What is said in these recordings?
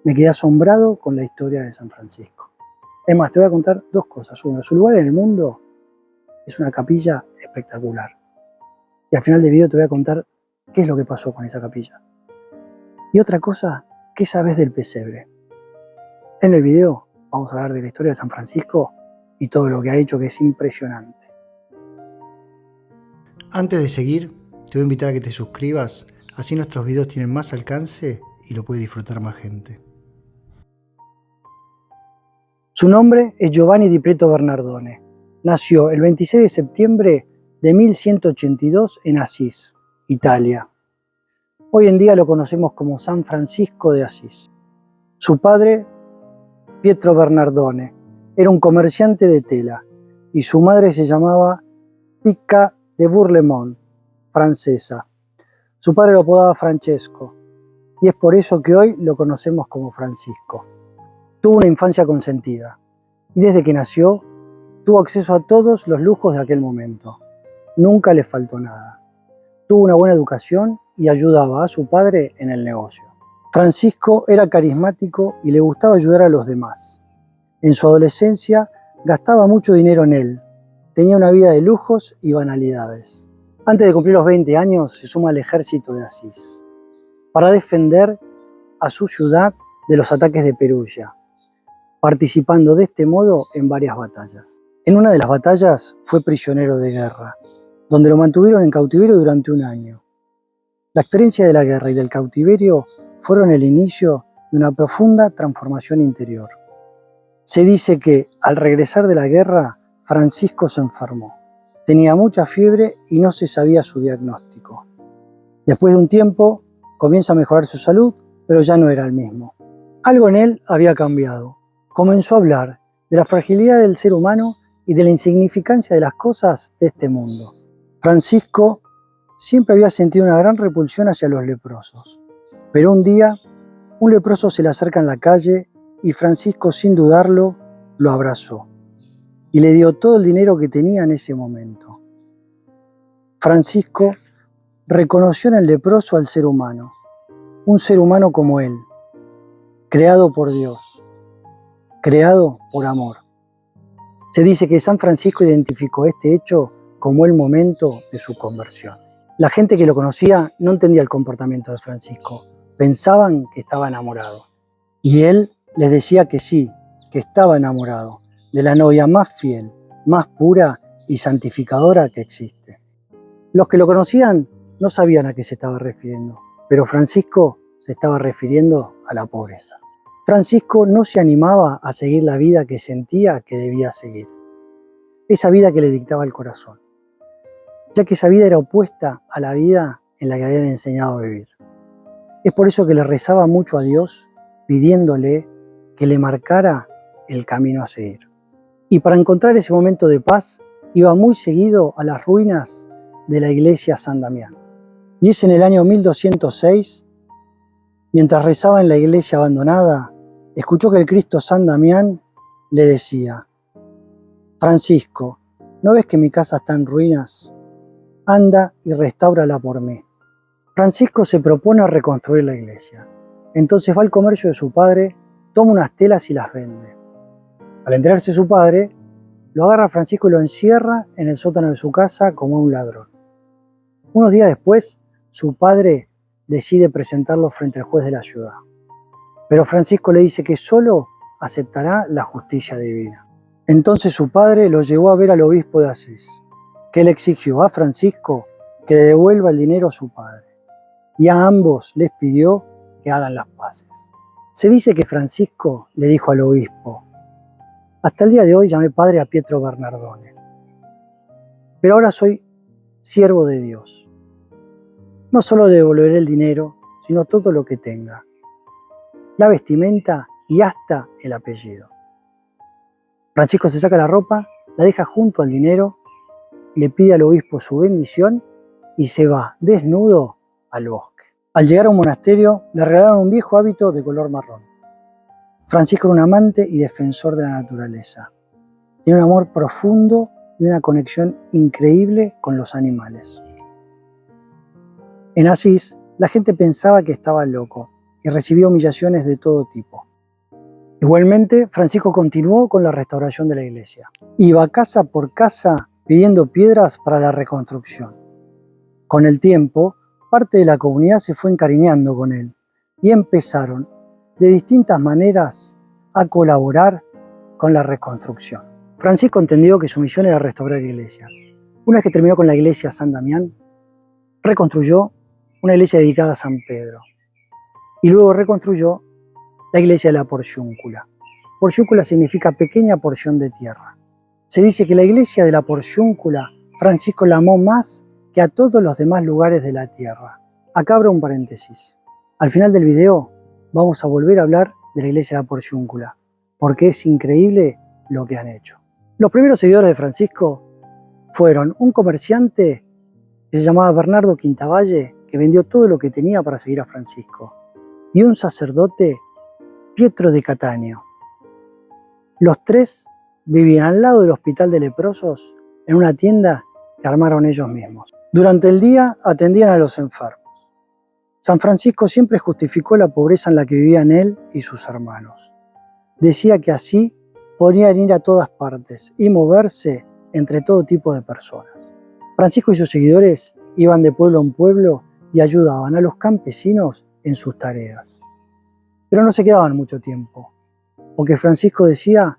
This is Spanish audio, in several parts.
Me quedé asombrado con la historia de San Francisco. Es más, te voy a contar dos cosas. Uno, su lugar en el mundo es una capilla espectacular. Y al final del video te voy a contar qué es lo que pasó con esa capilla. Y otra cosa, ¿qué sabes del pesebre? En el video vamos a hablar de la historia de San Francisco y todo lo que ha hecho, que es impresionante. Antes de seguir, te voy a invitar a que te suscribas, así nuestros videos tienen más alcance y lo puede disfrutar más gente. Su nombre es Giovanni di Preto Bernardone. Nació el 26 de septiembre de 1182 en Asís, Italia. Hoy en día lo conocemos como San Francisco de Asís. Su padre, Pietro Bernardone, era un comerciante de tela y su madre se llamaba Picca de Bourlemont, francesa. Su padre lo apodaba Francesco y es por eso que hoy lo conocemos como Francisco. Tuvo una infancia consentida y desde que nació tuvo acceso a todos los lujos de aquel momento. Nunca le faltó nada. Tuvo una buena educación y ayudaba a su padre en el negocio. Francisco era carismático y le gustaba ayudar a los demás. En su adolescencia gastaba mucho dinero en él. Tenía una vida de lujos y banalidades. Antes de cumplir los 20 años se suma al ejército de Asís para defender a su ciudad de los ataques de Perugia, participando de este modo en varias batallas. En una de las batallas fue prisionero de guerra, donde lo mantuvieron en cautiverio durante un año. La experiencia de la guerra y del cautiverio fueron el inicio de una profunda transformación interior. Se dice que, al regresar de la guerra, Francisco se enfermó. Tenía mucha fiebre y no se sabía su diagnóstico. Después de un tiempo, comienza a mejorar su salud, pero ya no era el mismo. Algo en él había cambiado. Comenzó a hablar de la fragilidad del ser humano y de la insignificancia de las cosas de este mundo. Francisco siempre había sentido una gran repulsión hacia los leprosos, pero un día un leproso se le acerca en la calle y Francisco, sin dudarlo, lo abrazó y le dio todo el dinero que tenía en ese momento. Francisco reconoció en el leproso al ser humano, un ser humano como él, creado por Dios, creado por amor. Se dice que San Francisco identificó este hecho como el momento de su conversión. La gente que lo conocía no entendía el comportamiento de Francisco, pensaban que estaba enamorado. Y él les decía que sí, que estaba enamorado de la novia más fiel, más pura y santificadora que existe. Los que lo conocían no sabían a qué se estaba refiriendo, pero Francisco se estaba refiriendo a la pobreza. Francisco no se animaba a seguir la vida que sentía que debía seguir, esa vida que le dictaba el corazón, ya que esa vida era opuesta a la vida en la que habían enseñado a vivir. Es por eso que le rezaba mucho a Dios, pidiéndole que le marcara el camino a seguir. Y para encontrar ese momento de paz, iba muy seguido a las ruinas de la iglesia San Damián. Y es en el año 1206, mientras rezaba en la iglesia abandonada, escuchó que el Cristo San Damián le decía: Francisco, ¿no ves que mi casa está en ruinas? Anda y restáurala por mí. Francisco se propone a reconstruir la iglesia. Entonces va al comercio de su padre, toma unas telas y las vende. Al enterarse su padre, lo agarra a Francisco y lo encierra en el sótano de su casa como un ladrón. Unos días después, su padre decide presentarlo frente al juez de la ciudad. Pero Francisco le dice que solo aceptará la justicia divina. Entonces su padre lo llevó a ver al obispo de Asís, que le exigió a Francisco que le devuelva el dinero a su padre, y a ambos les pidió que hagan las paces. Se dice que Francisco le dijo al obispo: hasta el día de hoy llamé padre a Pietro Bernardone, pero ahora soy siervo de Dios. No solo le devolveré el dinero, sino todo lo que tenga, la vestimenta y hasta el apellido. Francisco se saca la ropa, la deja junto al dinero, le pide al obispo su bendición y se va desnudo al bosque. Al llegar a un monasterio, le regalaron un viejo hábito de color marrón. Francisco era un amante y defensor de la naturaleza. Tiene un amor profundo y una conexión increíble con los animales. En Asís, la gente pensaba que estaba loco y recibía humillaciones de todo tipo. Igualmente, Francisco continuó con la restauración de la iglesia. Iba casa por casa pidiendo piedras para la reconstrucción. Con el tiempo, parte de la comunidad se fue encariñando con él y empezaron, de distintas maneras, a colaborar con la reconstrucción. Francisco entendió que su misión era restaurar iglesias. Una vez que terminó con la iglesia San Damián, reconstruyó una iglesia dedicada a San Pedro y luego reconstruyó la iglesia de la Porciúncula. Porciúncula significa pequeña porción de tierra. Se dice que la iglesia de la Porciúncula, Francisco la amó más que a todos los demás lugares de la tierra. Acá abro un paréntesis. Al final del video vamos a volver a hablar de la iglesia de la Porciúncula, porque es increíble lo que han hecho. Los primeros seguidores de Francisco fueron un comerciante que se llamaba Bernardo Quintavalle, que vendió todo lo que tenía para seguir a Francisco, y un sacerdote, Pietro de Catania. Los tres vivían al lado del hospital de leprosos en una tienda que armaron ellos mismos. Durante el día atendían a los enfermos. San Francisco siempre justificó la pobreza en la que vivían él y sus hermanos. Decía que así podían ir a todas partes y moverse entre todo tipo de personas. Francisco y sus seguidores iban de pueblo en pueblo y ayudaban a los campesinos en sus tareas. Pero no se quedaban mucho tiempo, porque Francisco decía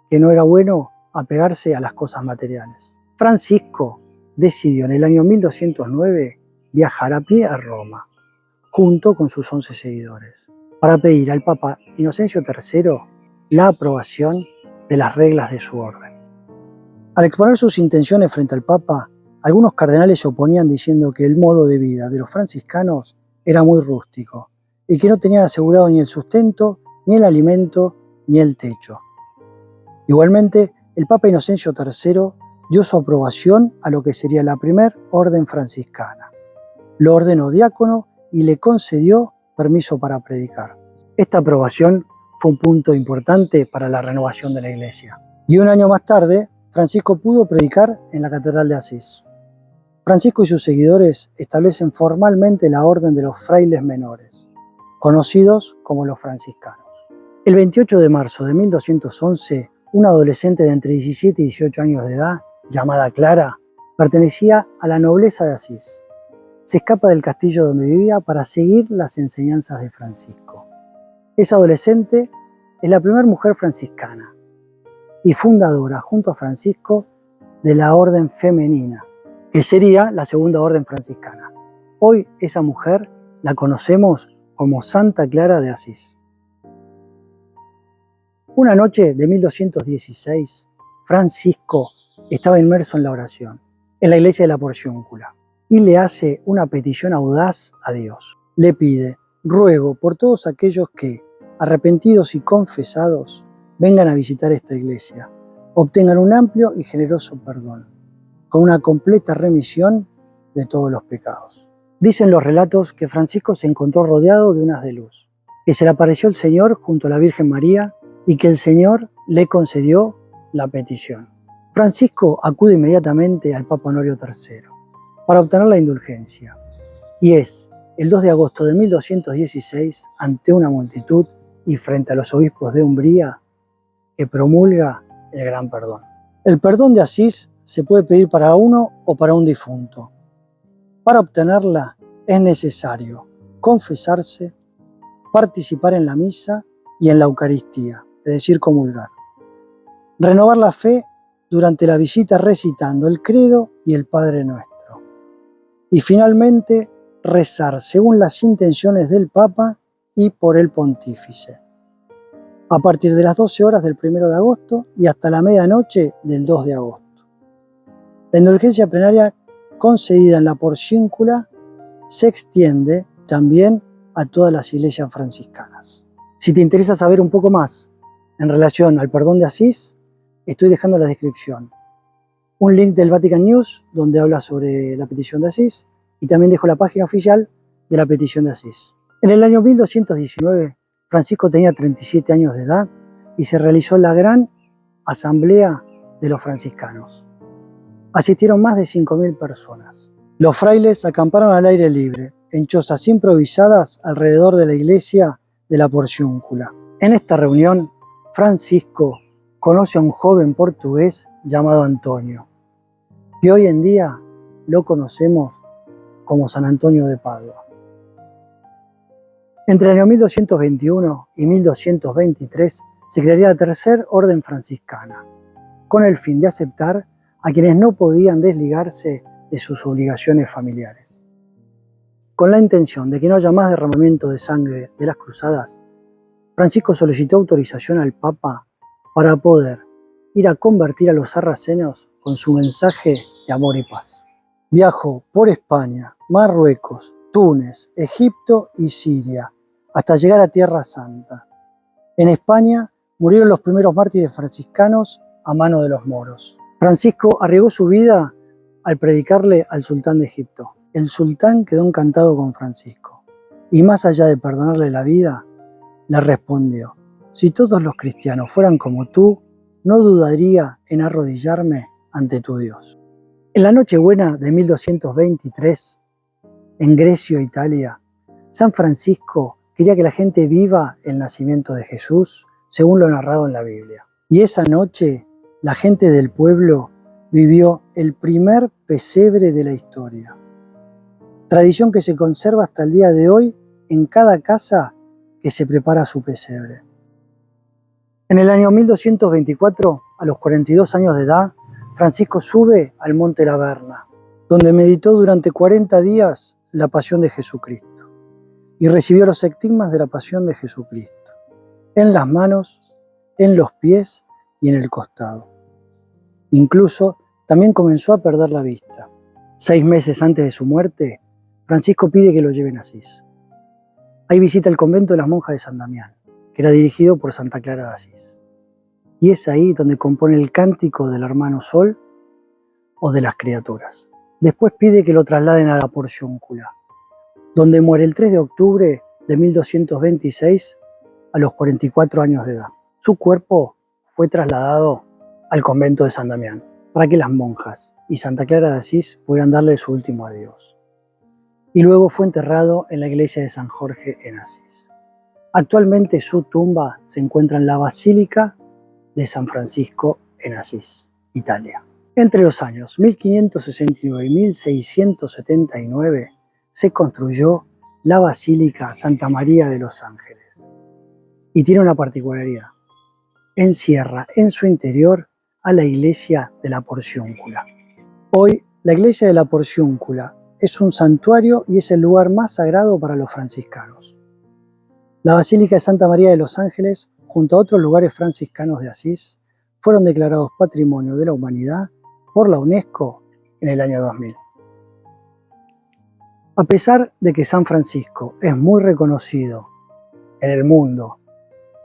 que no era bueno apegarse a las cosas materiales. Francisco decidió en el año 1209 viajar a pie a Roma, junto con sus 11 seguidores, para pedir al Papa Inocencio III la aprobación de las reglas de su orden. Al exponer sus intenciones frente al Papa, algunos cardenales se oponían diciendo que el modo de vida de los franciscanos era muy rústico y que no tenían asegurado ni el sustento, ni el alimento, ni el techo. Igualmente, el Papa Inocencio III dio su aprobación a lo que sería la primera orden franciscana. Lo ordenó diácono y le concedió permiso para predicar. Esta aprobación fue un punto importante para la renovación de la iglesia. Y un año más tarde, Francisco pudo predicar en la Catedral de Asís. Francisco y sus seguidores establecen formalmente la orden de los frailes menores, conocidos como los franciscanos. El 28 de marzo de 1211, una adolescente de entre 17 y 18 años de edad, llamada Clara, pertenecía a la nobleza de Asís. Se escapa del castillo donde vivía para seguir las enseñanzas de Francisco. Esa adolescente es la primera mujer franciscana y fundadora, junto a Francisco, de la orden femenina, que sería la segunda orden franciscana. Hoy esa mujer la conocemos como Santa Clara de Asís. Una noche de 1216, Francisco estaba inmerso en la oración, en la iglesia de la Porciúncula, y le hace una petición audaz a Dios. Le pide: ruego por todos aquellos que, arrepentidos y confesados, vengan a visitar esta iglesia, obtengan un amplio y generoso perdón, con una completa remisión de todos los pecados. Dicen los relatos que Francisco se encontró rodeado de un haz de luz, que se le apareció el Señor junto a la Virgen María y que el Señor le concedió la petición. Francisco acude inmediatamente al Papa Honorio III para obtener la indulgencia, y es el 2 de agosto de 1216, ante una multitud y frente a los obispos de Umbría, que promulga el gran perdón. El perdón de Asís se puede pedir para uno o para un difunto. Para obtenerla es necesario confesarse, participar en la misa y en la Eucaristía, es decir, comulgar. Renovar la fe durante la visita recitando el Credo y el Padre Nuestro. Y finalmente, rezar según las intenciones del Papa y por el Pontífice, a partir de las 12 horas del 1 de agosto y hasta la medianoche del 2 de agosto. La indulgencia plenaria concedida en la Porciúncula se extiende también a todas las iglesias franciscanas. Si te interesa saber un poco más en relación al perdón de Asís, estoy dejando en la descripción un link del Vatican News donde habla sobre la petición de Asís, y también dejo la página oficial de la petición de Asís. En el año 1219, Francisco tenía 37 años de edad y se realizó la gran asamblea de los franciscanos. Asistieron más de 5.000 personas. Los frailes acamparon al aire libre en chozas improvisadas alrededor de la iglesia de la Porciúncula. En esta reunión, Francisco conoce a un joven portugués llamado Antonio, que hoy en día lo conocemos como San Antonio de Padua. Entre el año 1221 y 1223 se crearía la Tercera Orden Franciscana, con el fin de aceptar a quienes no podían desligarse de sus obligaciones familiares. Con la intención de que no haya más derramamiento de sangre de las cruzadas, Francisco solicitó autorización al Papa para poder ir a convertir a los sarracenos con su mensaje de amor y paz. Viajó por España, Marruecos, Túnez, Egipto y Siria, hasta llegar a Tierra Santa. En España murieron los primeros mártires franciscanos a mano de los moros. Francisco arriesgó su vida al predicarle al sultán de Egipto. El sultán quedó encantado con Francisco y, más allá de perdonarle la vida, le respondió: si todos los cristianos fueran como tú, no dudaría en arrodillarme ante tu Dios. En la Nochebuena de 1223, en Grecia, Italia, San Francisco quería que la gente viva el nacimiento de Jesús según lo narrado en la Biblia. Y esa noche, la gente del pueblo vivió el primer pesebre de la historia. Tradición que se conserva hasta el día de hoy en cada casa que se prepara su pesebre. En el año 1224, a los 42 años de edad, Francisco sube al monte La Verna, donde meditó durante 40 días la pasión de Jesucristo y recibió los estigmas de la pasión de Jesucristo, en las manos, en los pies y en el costado. Incluso también comenzó a perder la vista. 6 meses antes de su muerte, Francisco pide que lo lleven a Asís. Ahí visita el convento de las monjas de San Damián, que era dirigido por Santa Clara de Asís. Y es ahí donde compone el cántico del hermano Sol o de las criaturas. Después pide que lo trasladen a la Porciúncula, donde muere el 3 de octubre de 1226 a los 44 años de edad. Su cuerpo fue trasladado al convento de San Damián para que las monjas y Santa Clara de Asís pudieran darle su último adiós. Y luego fue enterrado en la iglesia de San Jorge en Asís. Actualmente su tumba se encuentra en la Basílica de San Francisco en Asís, Italia. Entre los años 1569 y 1679 se construyó la Basílica Santa María de los Ángeles. Y tiene una particularidad: encierra en su interior a la iglesia de la Porciúncula. Hoy, la iglesia de la Porciúncula es un santuario y es el lugar más sagrado para los franciscanos. La Basílica de Santa María de los Ángeles, junto a otros lugares franciscanos de Asís, fueron declarados Patrimonio de la Humanidad por la UNESCO en el año 2000. A pesar de que San Francisco es muy reconocido en el mundo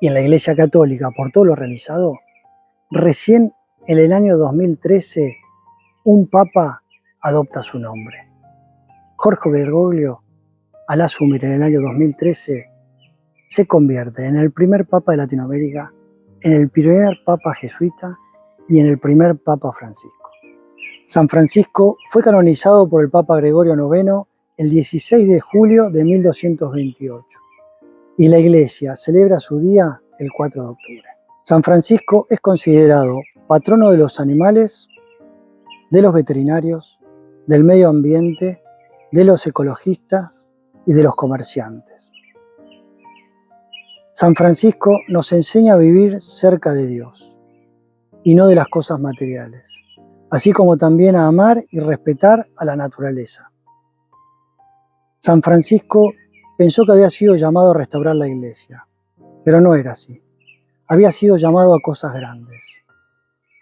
y en la Iglesia Católica por todo lo realizado, recién en el año 2013 un papa adopta su nombre. Jorge Bergoglio, al asumir en el año 2013, se convierte en el primer papa de Latinoamérica, en el primer papa jesuita y en el primer papa francisco. San Francisco fue canonizado por el Papa Gregorio IX el 16 de julio de 1228 y la Iglesia celebra su día el 4 de octubre. San Francisco es considerado patrono de los animales, de los veterinarios, del medio ambiente, de los ecologistas y de los comerciantes. San Francisco nos enseña a vivir cerca de Dios y no de las cosas materiales, así como también a amar y respetar a la naturaleza. San Francisco pensó que había sido llamado a restaurar la iglesia, pero no era así. Había sido llamado a cosas grandes.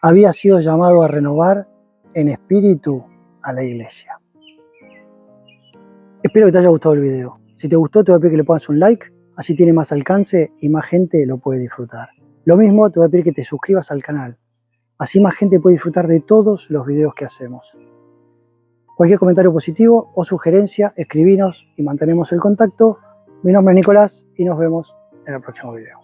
Había sido llamado a renovar en espíritu a la iglesia. Espero que te haya gustado el video. Si te gustó, te voy a pedir que le pongas un like, así tiene más alcance y más gente lo puede disfrutar. Lo mismo, te voy a pedir que te suscribas al canal, así más gente puede disfrutar de todos los videos que hacemos. Cualquier comentario positivo o sugerencia, escribinos y mantenemos el contacto. Mi nombre es Nicolás y nos vemos en el próximo video.